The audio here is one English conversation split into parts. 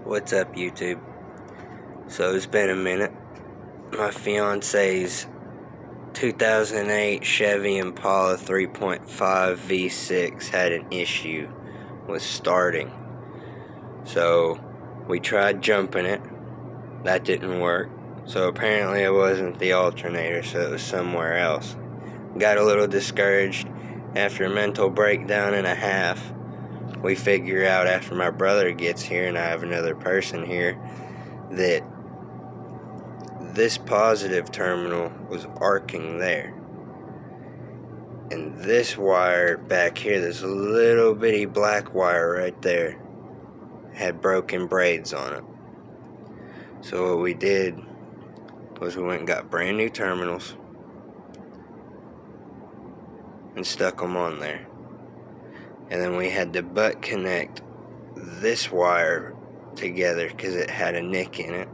What's up, YouTube? So it's been a minute. My fiance's 2008 Chevy Impala 3.5 V6 had an issue with starting. So we tried jumping it. That didn't work. So apparently it wasn't the alternator, so it was somewhere else. Got a little discouraged. After a mental breakdown and a half, we figure out after my brother gets here and I have another person here that this positive terminal was arcing there, and this wire back here, this little bitty black wire right there, had broken braids on it. So what we did was we went and got brand new terminals and stuck them on there, and then we had to butt connect this wire together because it had a nick in it.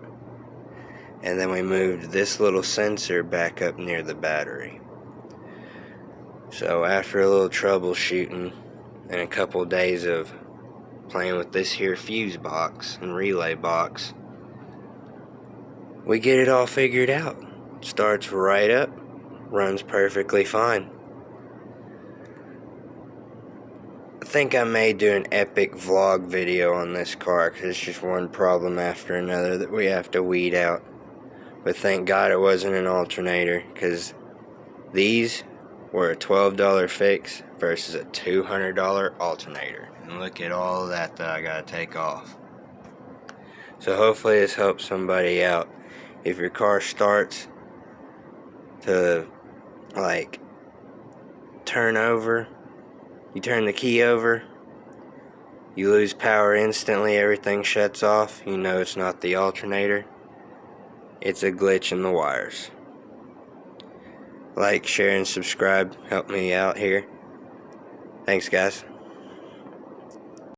And then we moved this little sensor back up near the battery. So after a little troubleshooting and a couple days of playing with this here fuse box and relay box, we get it all figured out. Starts right up, runs perfectly fine. I think I may do an epic vlog video on this car because it's just one problem after another that we have to weed out. But thank God it wasn't an alternator, because these were a $12 fix versus a $200 alternator. And look at all of that I gotta take off. So hopefully this helps somebody out. If your car starts to like turn over, you turn the key over, you lose power instantly, everything shuts off, you know it's not the alternator. It's a glitch in the wires. Like, share, and subscribe. Help me out here. Thanks, guys.